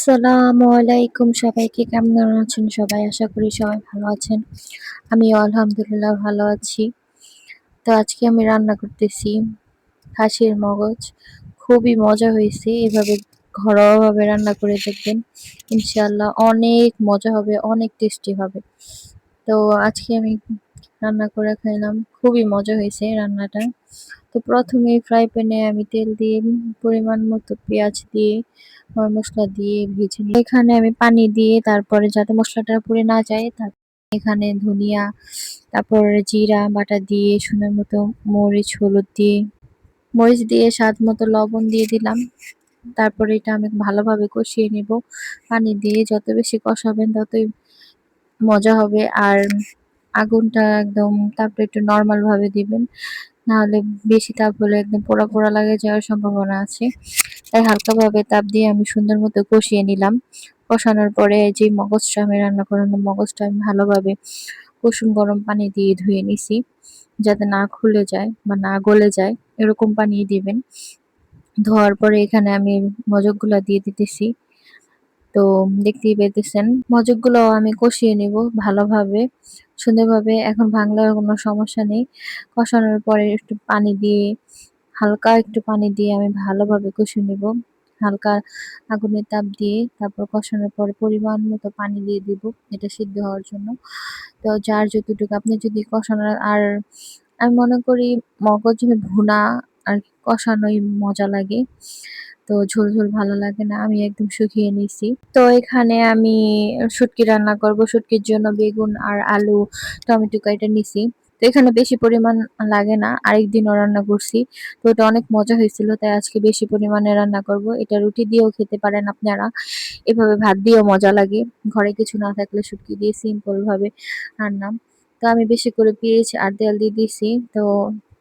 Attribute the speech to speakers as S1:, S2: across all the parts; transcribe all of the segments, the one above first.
S1: আসসালামু আলাইকুম, সবাইকে কেমন আছেন সবাই? আশা করি সবাই ভালো আছেন। আমিও আলহামদুলিল্লাহ ভালো আছি। তো আজকে আমি রান্না করতেছি খাসির মগজ। খুবই মজা হয়েছে। এভাবে ঘরোয়াভাবে রান্না করে দেখবেন। ইনশাআল্লাহ অনেক মজা হবে, অনেক টেস্টি হবে। তো আজকে আমি রান্না করে খাইলাম। খুবই মজা হয়েছে রান্নাটা। তো প্রথমেই ফ্রাই প্যানে আমি তেল দিয়ে পরিমাণ মতো পেঁয়াজ দিয়ে মশলা দিয়ে ভেজে নিই। এখানে আমি পানি দিয়ে তারপরে যাতে মশলাটা পুড়ে না যায় এখানে ধনিয়া তারপর জিরা বাটা দিয়ে সুন্দর মতো মরিচ দিয়ে স্বাদ মতো লবণ দিয়ে দিলাম। তারপরে এটা আমি ভালোভাবে কষিয়ে নেব। পানি দিয়ে যত বেশি কষাবেন ততই মজা হবে। আর আগুনটা একদম তাপটা একটু নরমাল ভাবে দিবেন, নাহলে বেশি তাপ হলে একদম পোড়া পোড়া লাগে যাওয়ার সম্ভাবনা আছে। তাই হালকাভাবে তাপ দিয়ে আমি সুন্দর মতো কষিয়ে নিলাম। কষানোর পরে যে মগজটা আমি রান্না করানো মগজটা আমি ভালোভাবে কুসুম গরম পানি দিয়ে ধুয়ে নিছি, যাতে না খুলে যায় বা না গলে যায়, এরকম পানি দিবেন। ধোয়ার পরে এখানে আমি মজকগুলা দিয়ে দিতেছি। তো দেখতেই পেতেছেন মজকগুলো আমি কষিয়ে নিব ভালোভাবে সুন্দরভাবে। এখন ভাঙলেও কোনো সমস্যা নেই। কষানোর পরে হালকা একটু পানি দিয়ে আমি ভালোভাবে কষিয়ে নিব, হালকা আগুনের তাপ দিয়ে। তারপর কষানোর পরে পরিমাণ মতো পানি দিয়ে দিব এটা সিদ্ধ হওয়ার জন্য। তো যার যতটুকু আপনি যদি কষানোর আর আমি মনে করি মগজ ভুনা আর কষানোই মজা লাগে। তো ঝোল ঝোল ভালো লাগে না, আমি একদম শুকিয়ে নিছি। তো এখানে আমি শুটকি রান্না করব। শুটকির জন্য বেগুন আর আলু টমেটো কেটে নিছি। তো এখানে বেশি পরিমাণ লাগে না, আরেকদিনও রান্না করছি। তো এটা অনেক মজা হয়েছিল, তাই আজকে বেশি পরিমাণে রান্না করব। এটা রুটি দিয়েও খেতে পারেন আপনারা, এভাবে ভাত দিয়েও মজা লাগে। ঘরে কিছু না থাকলে শুটকি দিয়ে সিম্পল ভাবে রান্না। তো আমি বেশি করে পেঁয়াজ আর তেল দিয়ে দিছি। তো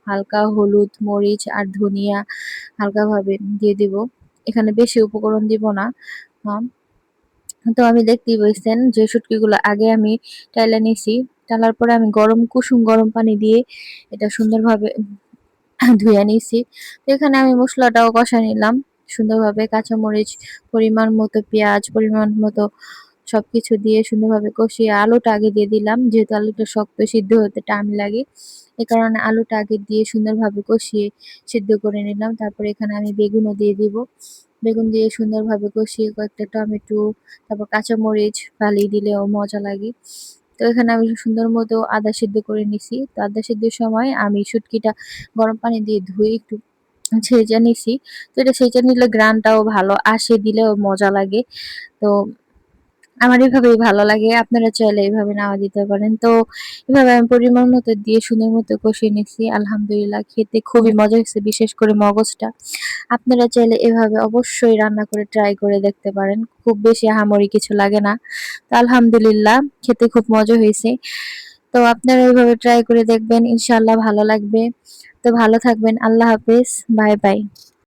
S1: হালকা হলুদ মরিচ আর ধনিয়া হালকাভাবে দিয়ে দিব। এখানে বেশি উপকরণ দিব না। আম, তো আমি দেখতেই পাইছেন যে শুটকিগুলো আগে আমি টাইলা নিছি। টালার পরে আমি কুসুম গরম পানি দিয়ে এটা সুন্দরভাবে ধুয়ে নিছি। তো এখানে আমি মশলাটাও কষা নিলাম সুন্দরভাবে। কাঁচামরিচ পরিমাণ মতো, পেঁয়াজ পরিমাণ মতো সবকিছু দিয়ে সুন্দরভাবে কষিয়ে আলুটা আগে দিয়ে দিলাম, যেহেতু আলুটা শক্ত সিদ্ধ হতে টাইম লাগে। এ কারণে আলুটা আগে দিয়ে সুন্দরভাবে কষিয়ে সিদ্ধ করে নিলাম। তারপর এখানে আমি বেগুনও দিয়ে দিব। বেগুন দিয়ে সুন্দরভাবে কষিয়ে কয়েকটা টমেটো তারপর কাঁচামরিচ ফালিয়ে দিলেও মজা লাগে। তো এখানে আমি সুন্দর মতো আদা সিদ্ধ করে নিছি। তো আদা সিদ্ধের সময় আমি শুটকিটা গরম পানি দিয়ে ধুয়ে একটু ছেঁচে নিছি। তো এটা ছেঁচে নিলে গ্রানটাও ভালো আসে, দিলেও মজা লাগে। তো আমার এভাবেই ভালো লাগে, আপনারা চাইলে এভাবে নাও দিতে পারেন। তো এভাবে আমি পরিমাণ মতো দিয়ে সুন্দর মতো কষিয়ে নিচ্ছি। আলহামদুলিল্লাহ খেতে খুবই মজা হয়েছে, বিশেষ করে মগজটা। আপনারা চাইলে এভাবে অবশ্যই রান্না করে ট্রাই করে দেখতে পারেন। খুব বেশি আহামরি কিছু লাগে না। তো আলহামদুলিল্লাহ খেতে খুব মজা হয়েছে। তো আপনারা এভাবে ট্রাই করে দেখবেন, ইনশাআল্লাহ ভালো লাগবে। তো ভালো থাকবেন। আল্লাহ হাফেজ। Bye bye.